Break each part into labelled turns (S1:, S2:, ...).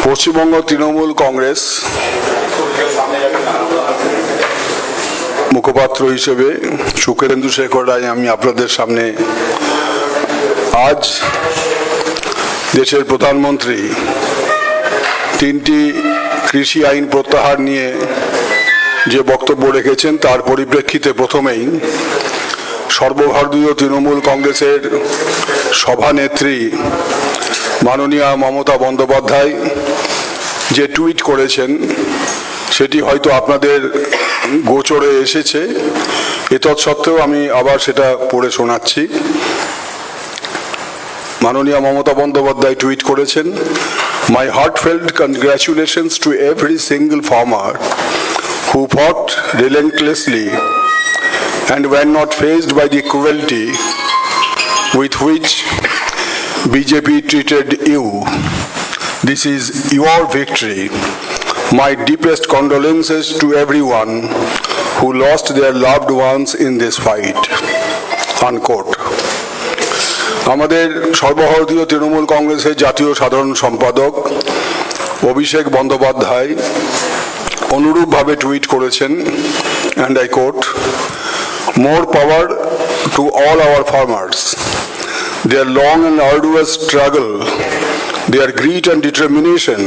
S1: পশ্চিমবঙ্গ তৃণমূল কংগ্রেস মুখপাত্র হিসেবে সুখেন্দু শেখর রায় আমি আপনাদের সামনে আজ দেশের প্রধানমন্ত্রী তিনটি কৃষি আইন প্রত্যাহার নিয়ে যে বক্তব্য রেখেছেন তার পরিপ্রেক্ষিতে প্রথমেই সর্বভারতীয় তৃণমূল কংগ্রেসের সভানেত্রী মাননীয়া মমতা বন্দ্যোপাধ্যায় যে টুইট করেছেন সেটি হয়তো আপনাদের গোচরে এসেছে, এতৎসত্ত্বেও আমি আবার সেটা পড়ে শোনাচ্ছি। মাননীয়া মমতা বন্দ্যোপাধ্যায় টুইট করেছেন, My heartfelt congratulations to every single farmer who fought relentlessly and were not faced by the cruelty with which BJP treated you. This is your victory. My deepest condolences to everyone who lost their loved ones in this fight. Unquote. আমাদের সর্বভারতীয় তৃণমূল কংগ্রেসের জাতীয় সাধারণ সম্পাদক অভিষেক বন্দ্যোপাধ্যায় অনুরূপভাবে tweet করেছেন, and I quote, More power to all our farmers. Their long and arduous struggle, their grit and determination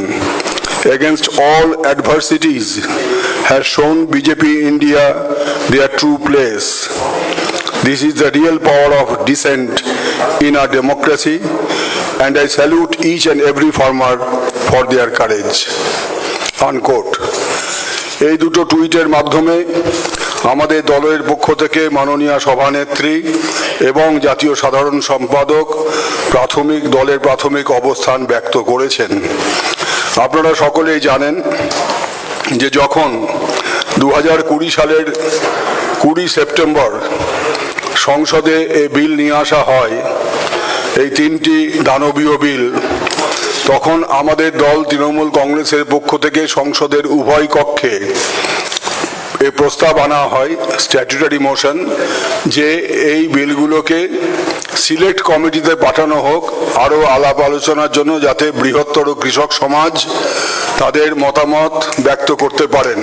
S1: against all adversities has shown BJP India their true place. This is the real power of dissent in our democracy, and I salute each and every farmer for their courage. Unquote. এই দুটো টুইটের মাধ্যমে আমাদের দলের পক্ষ থেকে মাননীয় সভানেত্রী এবং জাতীয় সাধারণ সম্পাদক দলের প্রাথমিক অবস্থান ব্যক্ত করেছেন। আপনারা সকলেই জানেন যে যখন 2020 সালের 20 সেপ্টেম্বর সংসদে এই বিল নিয়ে আসা হয়, এই তিনটি দানবীয় বিল, তখন আমাদের দল তৃণমূল কংগ্রেসের পক্ষ থেকে সংসদের উভয় কক্ষে এই প্রস্তাব আনা হয়, স্ট্যাটুটারি মোশন, যে এই বিলগুলোকে সিলেক্ট কমিটিতে পাঠানো হোক আরও আলাপ আলোচনার জন্য, যাতে বৃহত্তর কৃষক সমাজ তাদের মতামত ব্যক্ত করতে পারেন।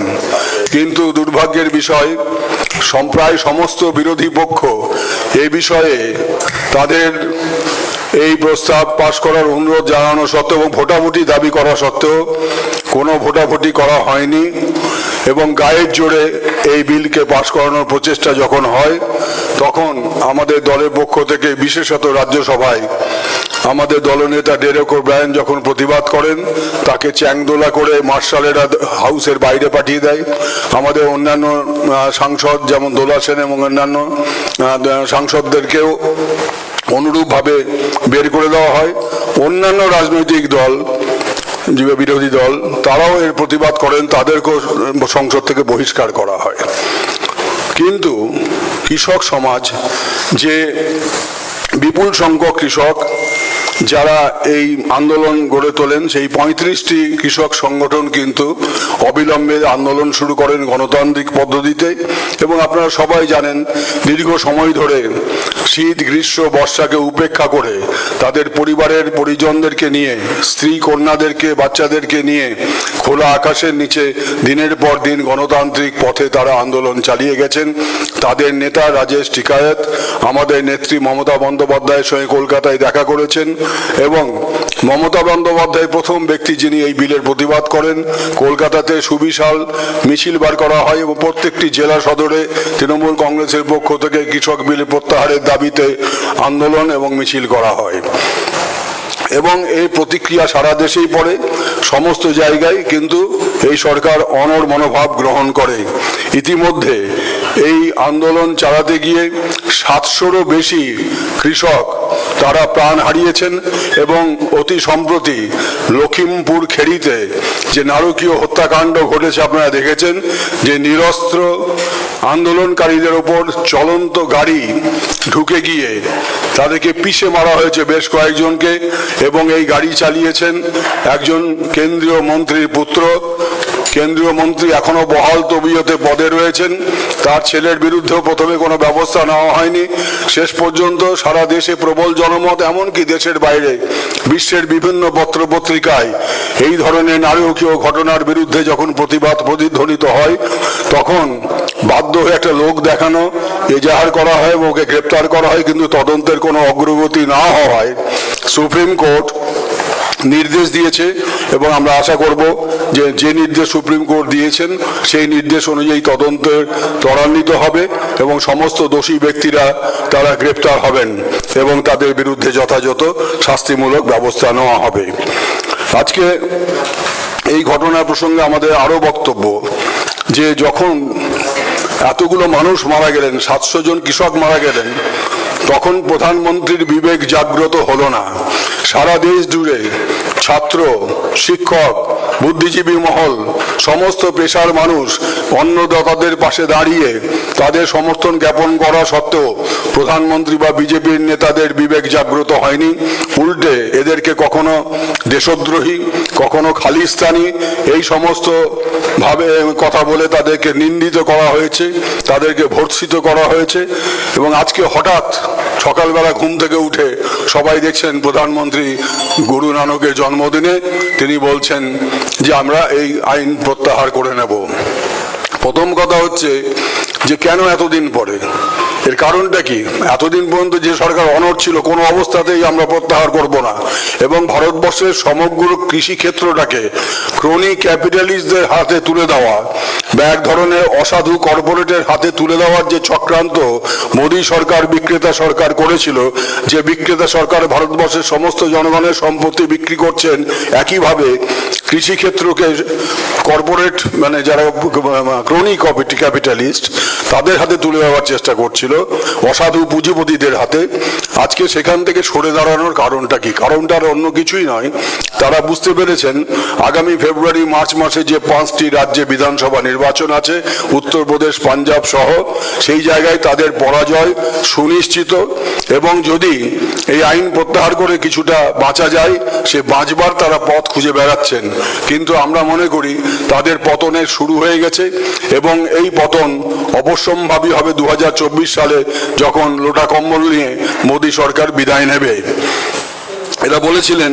S1: কিন্তু দুর্ভাগ্যের বিষয়, প্রায় সমস্ত বিরোধী পক্ষ এই বিষয়ে তাদের এই প্রস্তাব পাশ করার অনুরোধ জানানো সত্ত্বেও এবং ভোটাভুটি দাবি করা সত্ত্বেও কোনো ভোটাভুটি করা হয়নি, এবং গায়ের জোরে এই বিলকে পাশ করানোর প্রচেষ্টা যখন হয়, তখন আমাদের দলের পক্ষ থেকে বিশেষত রাজ্যসভায় আমাদের দলনেতা ডেরেক ওব্রায়েন যখন প্রতিবাদ করেন, তাকে চ্যাংদোলা করে মার্শালেরা হাউসের বাইরে পাঠিয়ে দেয়। আমাদের অন্যান্য সাংসদ যেমন দোলা সেন এবং অন্যান্য সাংসদদেরকেও অনুরূপভাবে বের করে দেওয়া হয়। অন্যান্য রাজনৈতিক দল, বিরোধী দল, তারাও এর প্রতিবাদ করেন, তাদেরকেও সংসদ থেকে বহিষ্কার করা হয়। কিন্তু কৃষক সমাজ, যে বিপুল সংখ্যক কৃষক যারা এই আন্দোলন গড়ে তোলেন, সেই 35টি কৃষক সংগঠন কিন্তু অবিলম্বে আন্দোলন শুরু করেন গণতান্ত্রিক পদ্ধতিতে। এবং আপনারা সবাই জানেন, দীর্ঘ সময় ধরে শীত, গ্রীষ্ম, বর্ষাকে উপেক্ষা করে তাদের পরিবারের পরিজনদেরকে নিয়ে, স্ত্রী কন্যাদেরকে, বাচ্চাদেরকে নিয়ে খোলা আকাশের নিচে দিনের পর দিন গণতান্ত্রিক পথে তারা আন্দোলন চালিয়ে গেছেন। তাদের নেতা রাজেশ টিকায়েত আমাদের নেত্রী মমতা বন্দ্যোপাধ্যায়ের সঙ্গে কলকাতায় দেখা করেছেন, এবং মমতা বন্দ্যোপাধ্যায় প্রথম ব্যক্তি যিনি এই বিলের প্রতিবাদ করেন। কলকাতাতে সুবিশাল মিছিল বার করা হয় এবং প্রত্যেকটি জেলা সদরে তৃণমূল কংগ্রেসের পক্ষ থেকে কৃষক বিল প্রত্যাহারের দাবিতে আন্দোলন এবং মিছিল করা হয়, এবং এই প্রতিক্রিয়া সারা দেশেই পড়ে, সমস্ত জায়গায় কিন্তু এই সরকার অনড় মনোভাব গ্রহণ করে। ইতিমধ্যে এই আন্দোলন চালাতে গিয়ে 700-রও বেশি কৃষক তারা প্রাণ হারিয়েছেন, এবং অতি সম্প্রতি লখিমপুর খেড়িতে যে নারকীয় হত্যাকাণ্ড ঘটেছে আপনারা দেখেছেন, যে নিরস্ত্র আন্দোলনকারীদের ওপর চলন্ত গাড়ি ঢুকে গিয়ে তাদেরকে পিষে মারা হয়েছে বেশ কয়েকজনকে, এবং এই গাড়ি চালিয়েছেন একজন কেন্দ্রীয় মন্ত্রীর পুত্র কেন্দ্রীয় মন্ত্রী এখনো বহাল তবিয়তে পদে রয়েছেন, তার ছেলের বিরুদ্ধেও প্রথমে কোনো ব্যবস্থা নেওয়া হয়নি। শেষ পর্যন্ত সারা দেশে প্রবল জনমত, এমনকি দেশের বাইরে বিশ্বের বিভিন্ন পত্রপত্রিকায় এই ধরনের নারকীয় ঘটনার বিরুদ্ধে যখন প্রতিবাদ প্রতিধ্বনিত হয়, তখন বাধ্য হয়ে একটা লোক দেখানো, এজাহার করা হয়, ওকে গ্রেপ্তার করা হয়, কিন্তু তদন্তের কোনো অগ্রগতি না হওয়ায় সুপ্রিম কোর্ট নির্দেশ দিয়েছে। এবং আমরা আশা করব যে নির্দেশ সুপ্রিম কোর্ট দিয়েছেন সেই নির্দেশ অনুযায়ী তদন্তের ত্বরান্বিত হবে এবং সমস্ত দোষী ব্যক্তিরা তারা গ্রেপ্তার হবেন এবং তাদের বিরুদ্ধে যথাযথ শাস্তিমূলক ব্যবস্থা নেওয়া হবে। আজকে এই ঘটনা প্রসঙ্গে আমাদের আরও বক্তব্য যে যখন এতগুলো মানুষ মারা গেলেন, 700 জন কৃষক মারা গেলেন, তখন প্রধানমন্ত্রীর বিবেক জাগ্রত হলো না। সারা দেশ জুড়ে ছাত্র, শিক্ষক, বুদ্ধিজীবী মহল, সমস্ত পেশার মানুষ অন্নদাতাদের পাশে দাঁড়িয়ে তাদের সমর্থন জ্ঞাপন করা সত্ত্বেও প্রধানমন্ত্রী বা বিজেপির নেতাদের বিবেক জাগ্রত হয়নি। উল্টে এদেরকে কখনো দেশদ্রোহী, কখনো খালিস্তানি, এই সমস্ত ভাবে কথা বলে তাদেরকে নিন্দিত করা হয়েছে, তাদেরকে ভর্ৎসিত করা হয়েছে। এবং আজকে হঠাৎ সকালবেলা ঘুম থেকে উঠে সবাই দেখছেন প্রধানমন্ত্রী গুরু নানকের জন্মদিনে তিনি বলছেন যে আমরা এই আইন প্রত্যাহার করে নেব। প্রথম কথা হচ্ছে যে কেন এতদিন পরে, এর কারণটা কি? এতদিন পর্যন্ত যে সরকার অনড় ছিল, কোনো অবস্থাতেই আমরা প্রত্যাহার করব না এবং ভারতবর্ষের সমগ্র কৃষি ক্ষেত্রটাকে ক্রনি ক্যাপিটালিস্টদের হাতে তুলে দেওয়া বা এক ধরনের অসাধু কর্পোরেটের হাতে তুলে দেওয়ার যে চক্রান্ত মোদী সরকার বিক্রেতা সরকার করেছিল, যে বিক্রেতা সরকার ভারতবর্ষের সমস্ত জনগণের সম্পত্তি বিক্রি করছেন, একইভাবে কৃষিক্ষেত্রকে কর্পোরেট মানে যারা ক্রনি ক্যাপিটালিস্ট তাদের হাতে তুলে দেওয়ার চেষ্টা করছিল, অসাধু পুঁজিপতিদের হাতে। আজকে সেখান থেকে সরে দাঁড়ানোর কারণটা কি? কারণটা আর অন্য কিছুই নয়, তারা বুঝতে পেরেছেন আগামী ফেব্রুয়ারি মার্চ মাসে যে 5টি রাজ্যে বিধানসভা নির্বাচন আছে, উত্তরপ্রদেশ, পাঞ্জাব সহ, সেই জায়গায় তাদের পরাজয় সুনিশ্চিত। এবং যদি এই আইন প্রত্যাহার করে কিছুটা বাঁচা যায়, সে বাঁচবার তারা পথ খুঁজে বেড়াচ্ছেন। কিন্তু আমরা মনে করি তাদের পতনের শুরু হয়ে গেছে এবং এই পতন অবশ্যম্ভাবী হবে 2024 সালে, যখন লোটা কম্বল নিয়ে মোদী সরকার বিদায় নেবে। এরা বলেছিলেন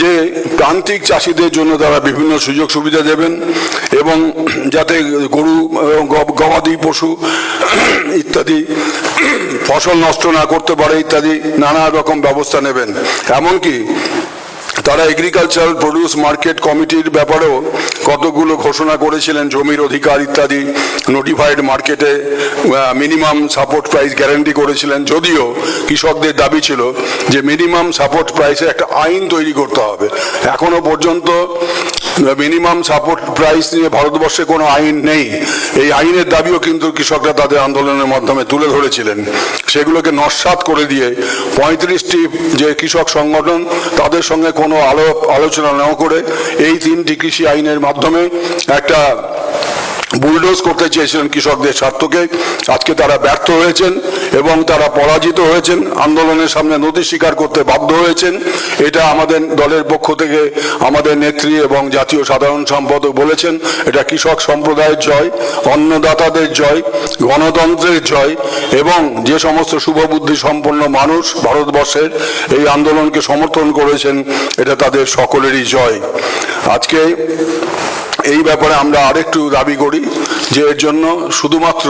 S1: যে প্রান্তিক চাষিদের জন্য তারা বিভিন্ন সুযোগ সুবিধা দেবেন এবং যাতে গরু, গবাদি পশু ইত্যাদি ফসল নষ্ট না করতে পারে ইত্যাদি নানা রকম ব্যবস্থা নেবেন। এমনকি তারা এগ্রিকালচারাল প্রডিউস মার্কেট কমিটির ব্যাপারেও কতগুলো ঘোষণা করেছিলেন, জমির অধিকার ইত্যাদি, নোটিফাইড মার্কেটে মিনিমাম সাপোর্ট প্রাইস গ্যারান্টি করেছিলেন। যদিও কৃষকদের দাবি ছিল যে মিনিমাম সাপোর্ট প্রাইসে একটা আইন তৈরি করতে হবে। এখনো পর্যন্ত মিনিমাম সাপোর্ট প্রাইস নিয়ে ভারতবর্ষে কোনো আইন নেই। এই আইনের দাবিও কিন্তু কৃষকরা তাদের আন্দোলনের মাধ্যমে তুলে ধরেছিলেন। সেগুলোকে নস্যাৎ করে দিয়ে 35টি যে কৃষক সংগঠন, তাদের সঙ্গে কোনো আলোচনা না করে এই 3টি কৃষি আইনের মাধ্যমে একটা বুলডোজ করতে চেয়েছিলেন কৃষকদের স্বার্থকে। আজকে তারা ব্যর্থ হয়েছেন এবং তারা পরাজিত হয়েছেন, আন্দোলনের সামনে নথি স্বীকার করতে বাধ্য হয়েছেন। এটা আমাদের দলের পক্ষ থেকে আমাদের নেত্রী এবং জাতীয় সাধারণ সম্পাদক বলেছেন, এটা কৃষক সম্প্রদায়ের জয়, অন্নদাতাদের জয়, গণতন্ত্রের জয় এবং যে সমস্ত শুভবুদ্ধি সম্পন্ন মানুষ ভারতবর্ষের এই আন্দোলনকে সমর্থন করেছেন, এটা তাদের সকলেরই জয়। আজকে এই ব্যাপারে আমরা আরেকটু দাবি করি যে এর জন্য শুধুমাত্র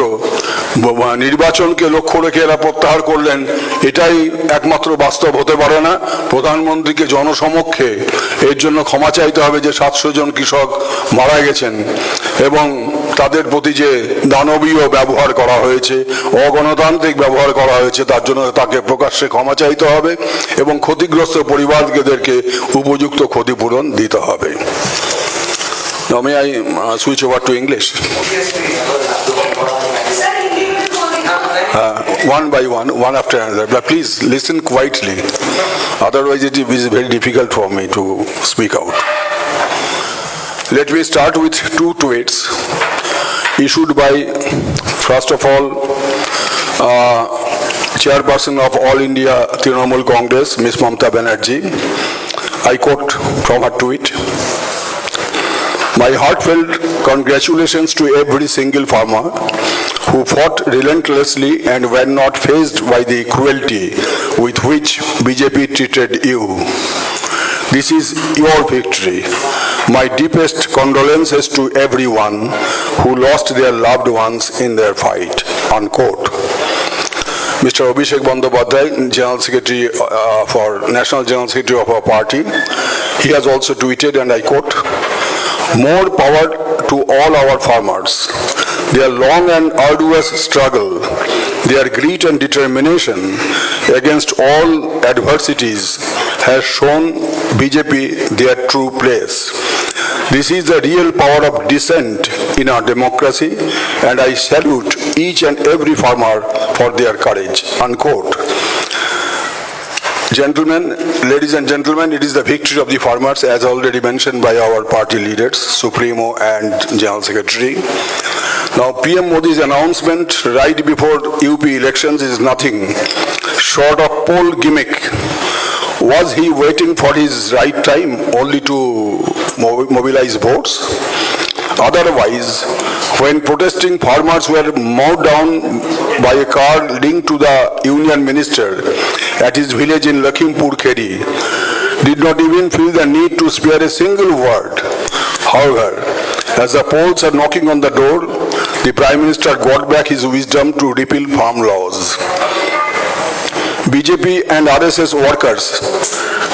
S1: নির্বাচনকে লক্ষ্য রেখে এরা প্রত্যাহার করলেন এটাই একমাত্র বাস্তব হতে পারে না। প্রধানমন্ত্রীকে জনসমক্ষে এর জন্য ক্ষমা চাইতে হবে যে 700 জন কৃষক মারা গেছেন এবং তাদের প্রতি যে দানবীয় ব্যবহার করা হয়েছে, অগণতান্ত্রিক ব্যবহার করা হয়েছে, তার জন্য তাকে প্রকাশ্যে ক্ষমা চাইতে হবে এবং ক্ষতিগ্রস্ত পরিবারদেরকে উপযুক্ত ক্ষতিপূরণ দিতে হবে। Now may I switch over to English? One by one after another. But please listen quietly. Otherwise it is very difficult for me to speak out. Let me start with 2 tweets issued by, first of all, Chairperson of All India Trinamool Congress, Ms. Mamata Banerjee. I quote from her tweet. My heartfelt congratulations to every single farmer who fought relentlessly and were not fazed by the cruelty with which BJP treated you. This is your victory. My deepest condolences to everyone who lost their loved ones in their fight. Unquote. Mr. Abhishek Bandyopadhyay, General Secretary National General Secretary of our party, he has also tweeted, and I quote, "More power to all our farmers. Their long and arduous struggle, their grit and determination against all adversities has shown BJP their true place. This is the real power of dissent in our democracy, and I salute each and every farmer for their courage." Unquote. Gentlemen, ladies and gentlemen, it is the victory of the farmers, as already mentioned by our party leaders, Supremo and General Secretary. Now, PM Modi's announcement right before UP elections is nothing short of poll gimmick. Was he waiting for his right time only to mobilize votes? Otherwise, when protesting farmers were mowed down by a car linked to the union minister at his village in Lakhimpur Kheri, did not even feel the need to spare a single word. However, as the polls are knocking on the door, the Prime Minister got back his wisdom to repeal farm laws. BJP and RSS workers,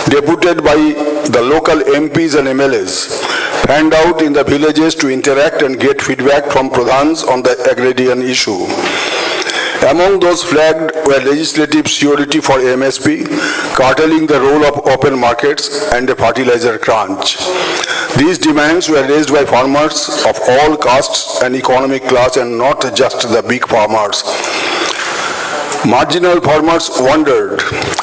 S1: deputed by the local MPs and MLAs, fanned out in the villages to interact and get feedback from Pradhans on the agrarian issue. Among those flagged were legislative surety for MSP, curtailing the role of open markets, and a fertilizer crunch. These demands were raised by farmers of all castes and economic class, and not just the big farmers. Marginal farmers wondered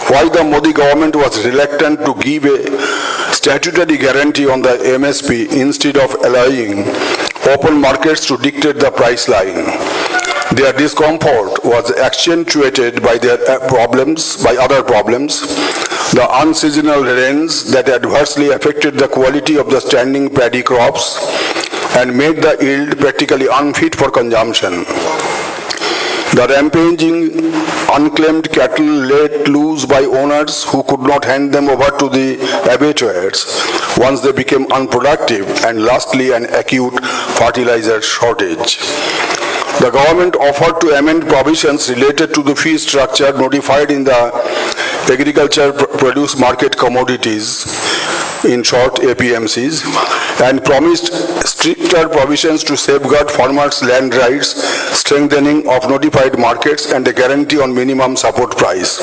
S1: why the Modi government was reluctant to give a statutory guarantee on the MSP instead of allowing open markets to dictate the price line. Their discomfort was accentuated by other problems, the unseasonal rains that adversely affected the quality of the standing paddy crops and made the yield practically unfit for consumption. The rampaging unclaimed cattle let loose by owners who could not hand them over to the abattoirs once they became unproductive, and lastly an acute fertilizer shortage. The government offered to amend provisions related to the fee structure notified in the Agriculture Produce Market Commodities, in short APMCs, and promised stricter provisions to safeguard farmers' land rights, strengthening of notified markets, and a guarantee on minimum support price.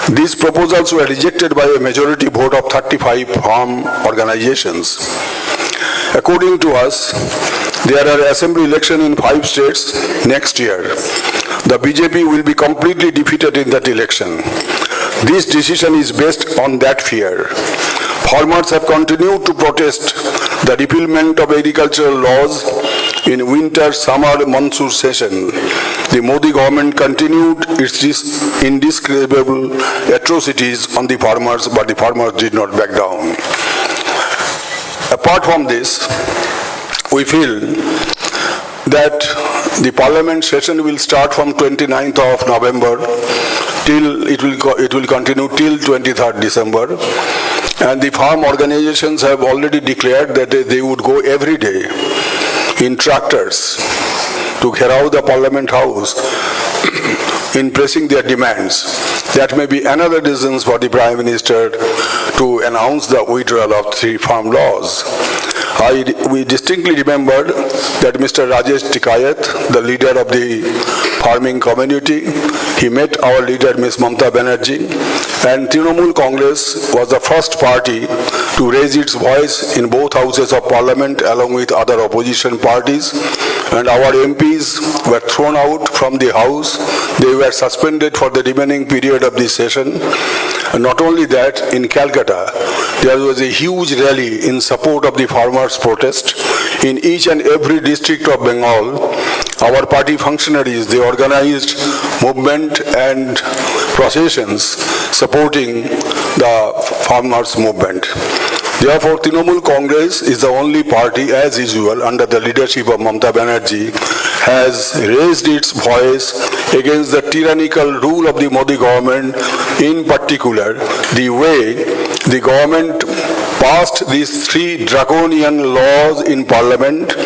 S1: These proposals were rejected by a majority vote of 35 farm organizations. According to us, there are assembly elections in 5 states next year. The BJP will be completely defeated in that election. This decision is based on that fear. Farmers have continued to protest the repealment of agricultural laws in winter, summer, monsoon session. The Modi government continued its indescribable atrocities on the farmers, but the farmers did not back down. Apart from this, we feel that the parliament session will start from 29th of November till it will continue till 23rd December, and the farm organizations have already declared that they would go every day in tractors to Gherao the Parliament House in pressing their demands. That may be another reason for the Prime Minister to announce the withdrawal of 3 farm laws. We distinctly remembered that Mr. Rajesh Tikayat, the leader of the farming community, he met our leader Ms. Mamata Banerjee, and Trinamool Congress was the first party to raise its voice in both houses of parliament along with other opposition parties, and our MPs were thrown out from the house. They were suspended for the remaining period of the session. And not only that, in Calcutta, there was a huge rally in support of the farmers' protest. In each and every district of Bengal, our party functionaries, they organized movement and processions supporting the farmers' movement. Therefore, Trinamool Congress is the only party, as usual, under the leadership of Mamata Banerjee, has raised its voice against the tyrannical rule of the Modi government, in particular, the way the government passed these 3 draconian laws in Parliament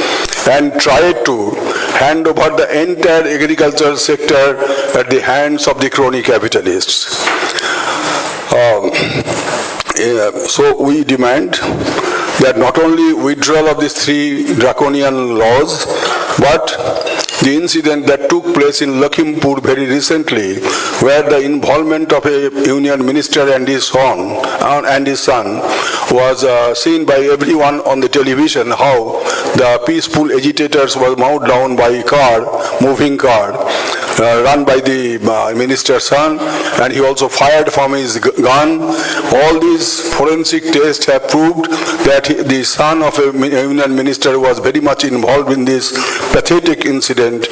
S1: and tried to hand over the entire agricultural sector at the hands of the crony capitalists. So we demand that not only withdrawal of these 3 draconian laws, but the incident that took place in Lakhimpur very recently, where the involvement of a union minister and his son was seen by everyone on the television, how the peaceful agitators were mowed down by a moving car, run by the minister's son, and he also fired from his gun. All these forensic tests have proved that the son of a union minister was very much involved in this pathetic incident,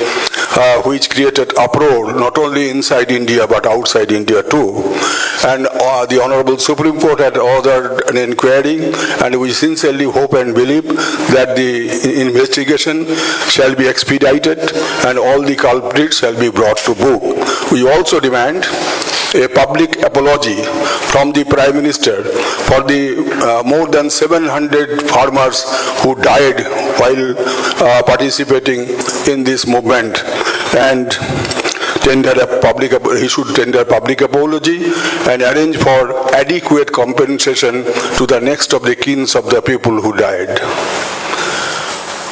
S1: which created uproar not only inside India but outside India too. And the Honorable Supreme Court had ordered an inquiry, and we sincerely hope and believe that the investigation shall be expedited and all the culprits shall be brought to book. We also demand a public apology from the Prime Minister for the more than 700 farmers who died while participating in this movement, and he should tender public apology and arrange for adequate compensation to the next of the kins of the people who died.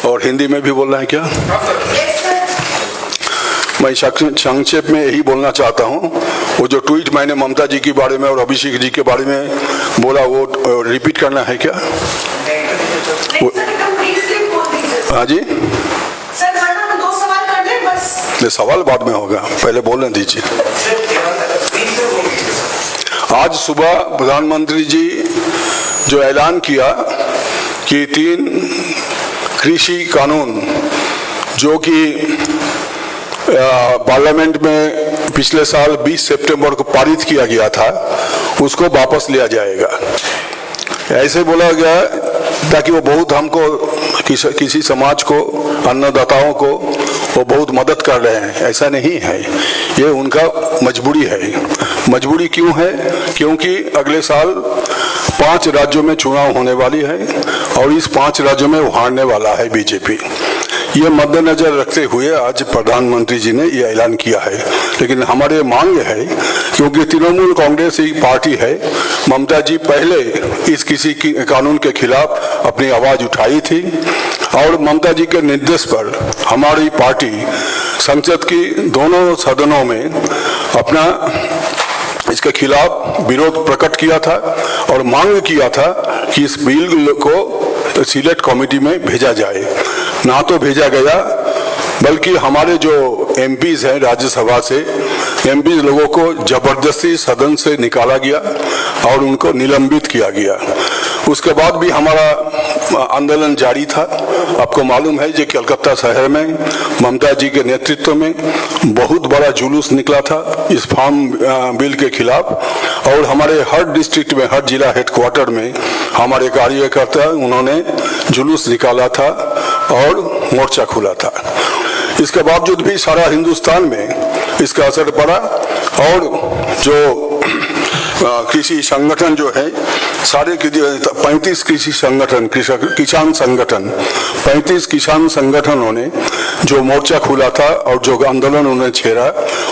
S1: और हिंदी में भी बोलना है क्या? मैं संक्षेप में यही बोलना चाहता हूं, वो जो ट्वीट मैंने ममता जी के बारे में और अभिषेक जी के बारे में बोला, वो रिपीट करना है क्या? हाँ जी, ये सवाल बाद में होगा, पहले बोलने दीजिए। आज सुबह प्रधानमंत्री जी जो ऐलान किया कि 3 कृषि कानून जो कि पार्लियामेंट में पिछले साल 20 सितंबर को पारित किया गया था, उसको वापस लिया जाएगा, ऐसे बोला गया ताकि वो बहुत हमको किसी समाज को, अन्नदाताओं को वो बहुत मदद कर रहे हैं। ऐसा नहीं है, ये उनका मजबूरी है। मजबूरी क्यों है? क्योंकि अगले साल 5 राज्यों में चुनाव होने वाली है और इस 5 राज्यों में हारने वाला है बीजेपी। ये मद्देनजर रखते हुए आज प्रधानमंत्री जी ने ये ऐलान किया है। लेकिन हमारे मांग है, क्योंकि तृणमूल कांग्रेस एक पार्टी है, ममता जी पहले इस किसी कानून के खिलाफ अपनी आवाज उठाई थी और ममता जी के निर्देश पर हमारी पार्टी संसद की दोनों सदनों में अपना इसके खिलाफ विरोध प्रकट किया था और मांग किया था कि इस बिल को सिलेक्ट कमेटी में भेजा जाए। ना तो भेजा गया, बल्कि हमारे जो एमपीज हैं राज्यसभा से, एमपीज लोगों को जबरदस्ती सदन से निकाला गया और उनको निलंबित किया गया। उसके बाद भी हमारा आंदोलन जारी था। आपको मालूम है कि कलकत्ता शहर में ममता जी के नेतृत्व में बहुत बड़ा जुलूस निकला था इस फार्म बिल के खिलाफ, और हमारे हर डिस्ट्रिक्ट में, हर जिला हेडक्वार्टर में हमारे कार्यकर्ता उन्होंने जुलूस निकाला था और मोर्चा खुला था। इसके बावजूद भी सारा हिंदुस्तान में इसका असर पड़ा और जो कृषि संगठन जो है, सारे 35 कृषि संगठन, किसान संगठन, 35 किसान संगठनों ने जो मोर्चा खुला था और जो आंदोलन उन्होंने छेड़ा,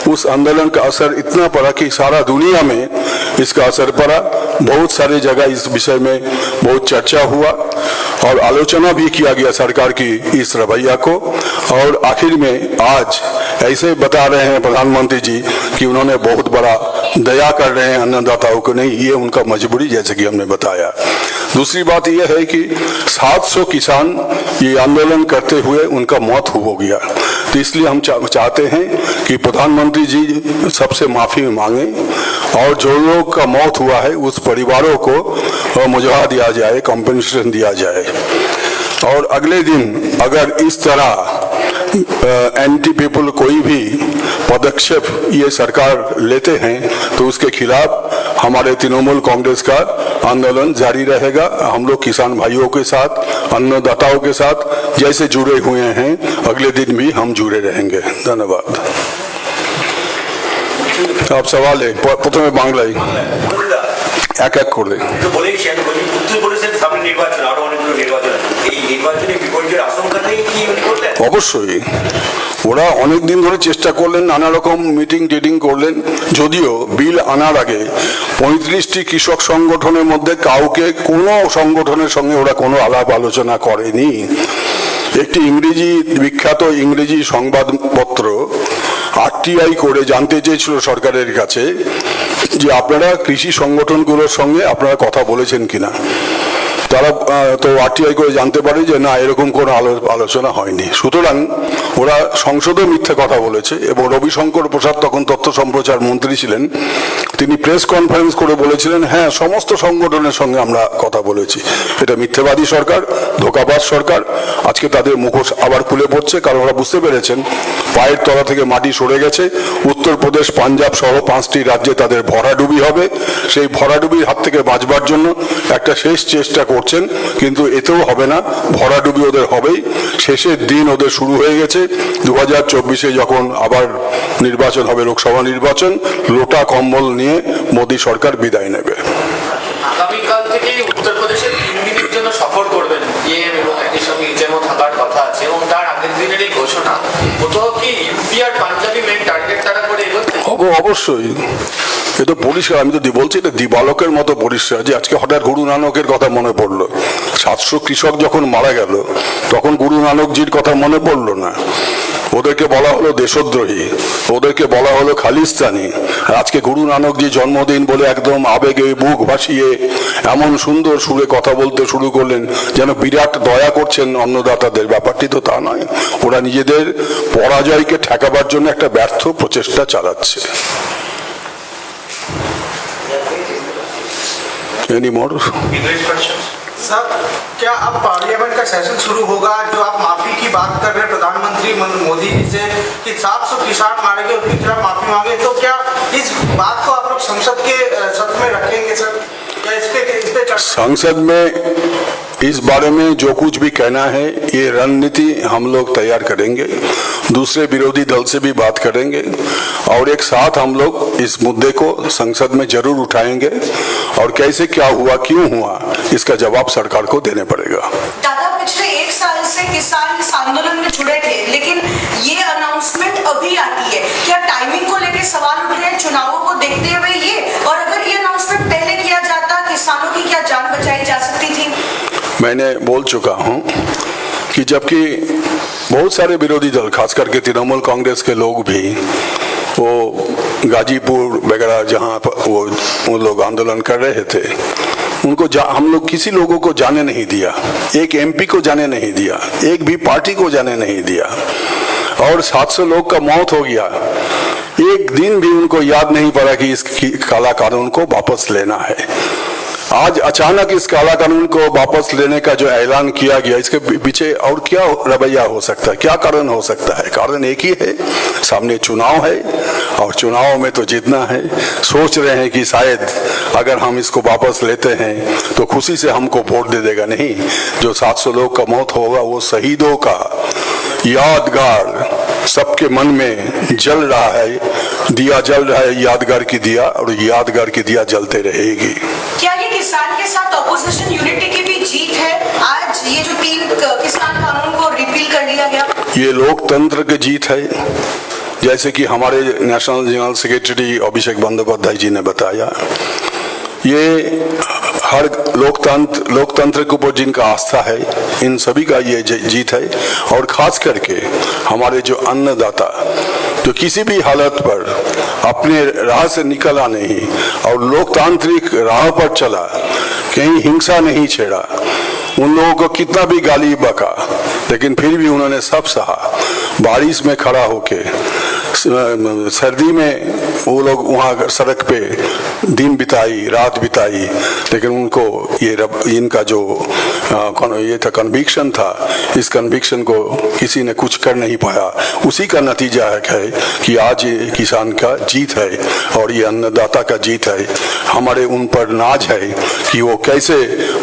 S1: उस आंदोलन का असर इतना पड़ा कि सारा दुनिया में इसका असर पड़ा। बहुत सारी जगह इस विषय में बहुत चर्चा हुआ और आलोचना भी किया गया सरकार की इस रवैया को, और आखिर में आज ऐसे बता रहे हैं प्रधानमंत्री जी कि उन्होंने बहुत बड़ा दया कर रहे हैं अन्नदाताओं को। नहीं, ये उनका मजबूरी, जैसे कि हमने बताया। दूसरी बात यह है कि 700 किसान ये आंदोलन करते हुए उनका मौत हो गया। तो इसलिए हम चाहते हैं कि प्रधानमंत्री जी सबसे माफी मांगे और जो लोग का मौत हुआ है उस परिवारों को मुआवजा दिया जाए, कॉम्पेंसेशन दिया जाए। और अगले दिन अगर इस तरह एंटी पीपल कोई भी पदक्षेप ये सरकार लेते हैं तो उसके खिलाफ हमारे तृणमूल कांग्रेस का आंदोलन जारी रहेगा। हम लोग किसान भाइयों के साथ, अन्नदाताओं के साथ जैसे जुड़े हुए हैं अगले दिन भी हम जुड़े रहेंगे। धन्यवाद। आप सवाल है प्रथम बांग्लाई एक एक कर অবশ্যই ওরা অনেক দিন ধরে চেষ্টা করলেন, নানা রকম মিটিং টিটিং করলেন। যদিও বিল আনার আগে 35টি কৃষক সংগঠনের মধ্যে কাউকে কোনো সংগঠনের সঙ্গে ওরা কোনো আলাপ আলোচনা করেনি। একটি ইংরেজি বিখ্যাত ইংরেজি সংবাদপত্র আরটিআই করে জানতে চেয়েছিল সরকারের কাছে যে আপনারা কৃষি সংগঠনগুলোর সঙ্গে আপনারা কথা বলেছেন কিনা। তারা তো আরটিআই করে জানতে পারে যে না, এরকম কোনো আলোচনা হয়নি। সুতরাং ওরা সংসদে মিথ্যে কথা বলেছে। এবং রবিশঙ্কর প্রসাদ তখন তথ্য সম্প্রচার মন্ত্রী ছিলেন, তিনি প্রেস কনফারেন্স করে বলেছিলেন হ্যাঁ সমস্ত সংগঠনের সঙ্গে আমরা কথা বলেছি। এটা মিথ্যেবাদী সরকার, ধোঁকাবাজ সরকার। আজকে তাদের মুখোশ আবার খুলে পড়ছে, কারণ ওরা বুঝতে পেরেছেন পায়ের তলা থেকে মাটি সরে গেছে। উত্তরপ্রদেশ, পাঞ্জাব সহ 5টি রাজ্যে তাদের ভরাডুবি হবে। সেই ভরাডুবির হাত থেকে বাঁচবার জন্য একটা শেষ চেষ্টা করছেন, কিন্তু এতেও হবে না, ভরাডুবি ওদের হবেই। শেষের দিন ওদের শুরু হয়ে গেছে। 2024-এ যখন আবার নির্বাচন হবে, লোকসভা নির্বাচন, লোটা কম্বল নিয়ে মোদী সরকার বিদায় নেবে।
S2: আগামীকাল থেকে উত্তরপ্রদেশের 3 দিনের জন্য সফর করবেন ইএম এবং একই সঙ্গে ইজেমও থাকার কথা আছে, এবং তার আগের দিনের এই ঘোষণা, কোথাও কি ইউপি আর পাঞ্জাবি মেন টার্গেট তারা করে এগোচ্ছে?
S1: অবশ্যই এ তো পরিষ্কার। আমি তো বলছি এটা দিবালকের মতো পরিষ্কার যে আজকে হঠাৎ গুরু নানকের কথা মনে পড়লো। 700 কৃষক যখন মারা গেল তখন গুরু নানকজির কথা মনে পড়লো না। ওদেরকে বলা হলো দেশদ্রোহী, ওদেরকে বলা হলো খালিস্তানি। আজকে গুরু নানকজি জন্মদিন বলে একদম আবেগে বুক ভাসিয়ে এমন সুন্দর সুরে কথা বলতে শুরু করলেন যেন বিরাট দয়া করছেন অন্নদাতাদের। ব্যাপারটি তো তা নয়। ওরা নিজেদের পরাজয়কে ঠেকাবার জন্য একটা ব্যর্থ প্রচেষ্টা চালাচ্ছে। Any more?
S3: सर, क्या अब पार्लियामेंट का सेशन शुरू होगा? जो आप माफी की बात कर रहे हैं प्रधानमंत्री मोदी जी से कि 700 किसान मारे गए, उनकी तरफ माफी मांगे, तो क्या इस बात को आप लोग संसद के सत्र में रखेंगे सर? या इस पे
S1: संसद में इस बारे में जो कुछ भी कहना है ये रणनीति हम लोग तैयार करेंगे, दूसरे विरोधी दल से भी बात करेंगे और एक साथ हम लोग इस मुद्दे को संसद में जरूर उठाएंगे और कैसे क्या हुआ, क्यों हुआ, इसका जवाब सरकार को देने पड़ेगा।
S4: दादा, पिछले 1 साल से किसान इस आंदोलन में जुड़े थे, लेकिन ये अनाउंसमेंट अभी आती है। क्या टाइमिंग को लेकर सवाल उठ रहे हैं चुनावों को देखते हुए ये? और अगर ये अनाउंसमेंट पहले किया जाता, किसानों की क्या जान बचाई जा सकती थी? मैं बोल चुका हूं कि जबकि बहुत सारे विरोधी दल, खास करके तृणमूल कांग्रेस के लोग भी, वो गाजीपुर वगैरह जहां वो लोग आंदोलन कर रहे थे, उनको हम लोग किसी लोगों को जाने नहीं दिया, एक एमपी को जाने नहीं दिया, एक भी पार्टी को जाने नहीं दिया, और 700 लोग का मौत हो गया। एक दिन भी उनको याद नहीं पड़ा कि इस काला कानून को वापस लेना है। आज अचानक इस काला कानून को वापस लेने का जो ऐलान किया गया, इसके पीछे और क्या रवैया हो सकता है, क्या कारण हो सकता है? कारण एक ही है, सामने चुनाव है और चुनाव में तो जीतना है। सोच रहे हैं कि शायद अगर हम इसको वापस लेते हैं तो खुशी से हमको वोट दे देगा। नहीं, जो 700 लोग का मौत होगा वो शहीदों का यादगार सबके मन में जल रहा है, दिया जल रहा है, यादगार की दिया, और यादगार की दिया जलते रहेगी। क्या ये किसान के साथ ऑपोजिशन यूनिटी की भी जीत है? आज ये जो 3 किसान कानून को रिपील कर लिया गया,
S1: ये लोकतंत्र की जीत है। जैसे कि हमारे नेशनल जनरल सेक्रेटरी अभिषेक बंदोपाध्याय जी ने बताया, ये हर लोकतंत्र के ऊपर जिनका आस्था है, इन सभी का ये जीत है। और खास करके हमारे जो अन्नदाता, जो किसी भी हालत पर अपने राह से निकला नहीं और लोकतांत्रिक राह पर चला, कहीं हिंसा नहीं छेड़ा, उन लोगों को कितना भी गाली बका, लेकिन फिर भी उन्होंने सब सहा। बारिश में खड़ा होके सर्दी में वो लोग वहाँ सड़क पे दिन बिताई रात बिताई, लेकिन उनको इनका जो ये था कन्विक्शन था, इस कन्विक्शन को किसी ने कुछ कर नहीं पाया। उसी का नतीजा है कि आज ये किसान का जीत है और ये अन्नदाता का जीत है। हमारे उन पर नाज है कि वो कैसे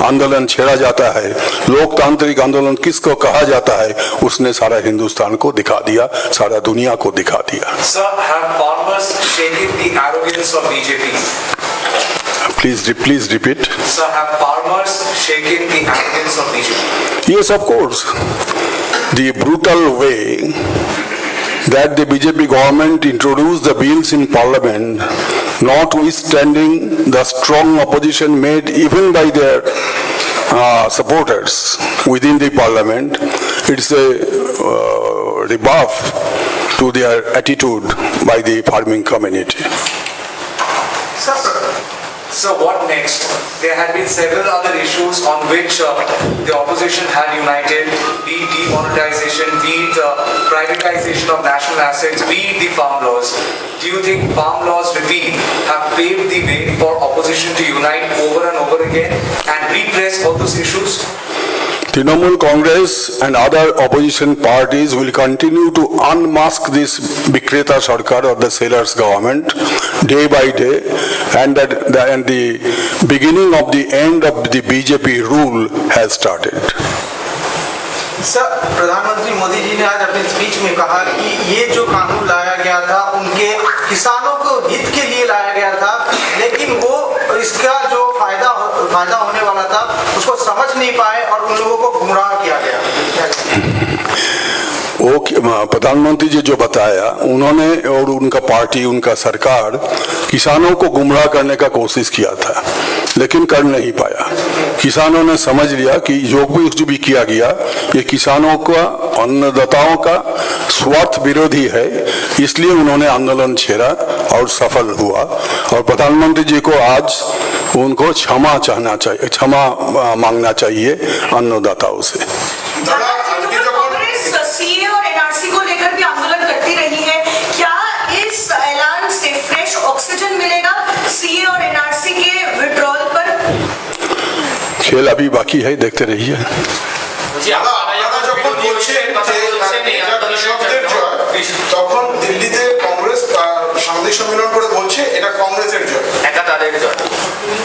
S1: आंदोलन छेड़ा जाता है, लोकतांत्रिक आंदोलन किसको कहा जाता है, उसने सारा हिंदुस्तान को दिखा दिया, सारा दुनिया को दिखा दिया।
S5: Sir, have farmers shaken the arrogance of BJP?
S1: Please repeat.
S5: Sir, have farmers shaken the arrogance of BJP?
S1: Yes, of course. The brutal way that the BJP government introduced the bills in parliament, notwithstanding the strong opposition made even by their supporters within the parliament, it's a rebuff to their attitude by the farming community.
S5: So what next? There had been several other issues on which the opposition had united, be it demonetization, be it privatization of national assets, be it the farm laws. Do you think farm laws repeal have paved the way for opposition to unite over and over again and repress all those issues?
S1: Trinamool Congress and other opposition parties will continue to unmask this Bikreta Sarkar or the sellers government day by day, and the beginning of the end of the BJP rule has started.
S3: Sir, प्रधानमंत्री मोदी जी ने आज अपने speech में कहा कि ये जो कानून लाया गया था उनके किसानों को हित के लिए लाया गया था, लेकिन वो इसका जो फायदा होने वाला था उसको समझ नहीं पाए और उन लोगों को गुमराह किया गया।
S1: वो प्रधानमंत्री जी जो बताया, उन्होंने और उनका पार्टी, उनका सरकार किसानों को गुमराह करने का कोशिश किया था, लेकिन कर नहीं पाया। किसानों ने समझ लिया कि जो भी किया गया ये किसानों का, अन्नदाताओं का स्वार्थ विरोधी है, इसलिए उन्होंने आंदोलन छेड़ा और सफल हुआ। और प्रधानमंत्री जी को आज उनको क्षमा मांगना चाहिए अन्नदाताओं से।
S4: सीए और एनआरसी को लेकर भी आंदोलन करती रही है, क्या इस ऐलान से फ्रेश ऑक्सीजन मिलेगा सीए और एनआरसी के विड्रॉल पर?
S1: खेल अभी बाकी है, देखते रहिए।
S6: তখন দিল্লিতে কংগ্রেস সাংবাদিক সম্মেলন করে বলছে এটা কংগ্রেসের জয়,
S2: এটা তাদের জয়।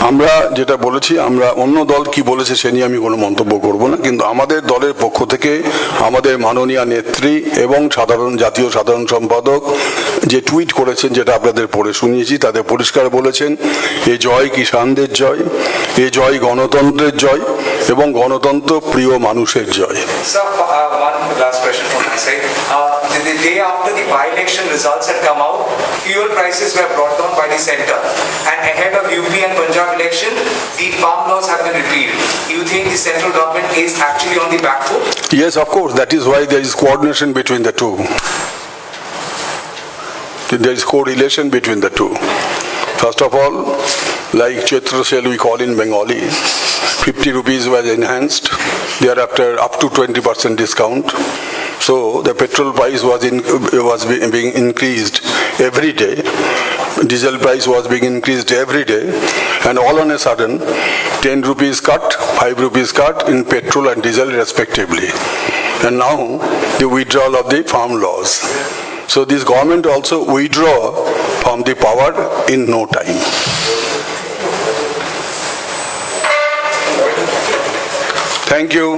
S1: আমরা যেটা বলেছি, আমরা অন্য দল কি বলেছে সে নিয়ে আমি কোনো মন্তব্য করব না, কিন্তু আমাদের দলের পক্ষ থেকে আমাদের মাননীয় নেত্রী এবং জাতীয় সাধারণ সম্পাদক যে টুইট করেছেন, যেটা আপনাদের পড়ে শুনিয়েছি, তাদের পরিষ্কার বলেছেন এ জয় কিষানদের জয়, এ জয় গণতন্ত্রের জয় এবং গণতন্ত্র প্রিয় মানুষের জয়।
S5: Sir, one last question from my side. The day after the by-election results had come out, fuel prices were brought down by the centre, and ahead of UP and Punjab election, the farm laws have been repealed. You think the central government is actually on the back foot?
S1: Yes, of course. That is why there is coordination between the two. There is correlation between the two. First of all, like Chaitra Sel we call in Bengali, 50 rupees was enhanced, thereafter up to 20% discount. So the petrol price was being increased every day, diesel price was being increased every day, and all on a sudden 10 rupees cut, 5 rupees cut in petrol and diesel respectively. And now the withdrawal of the farm laws. So this government also withdraw from the power in no time. Thank you.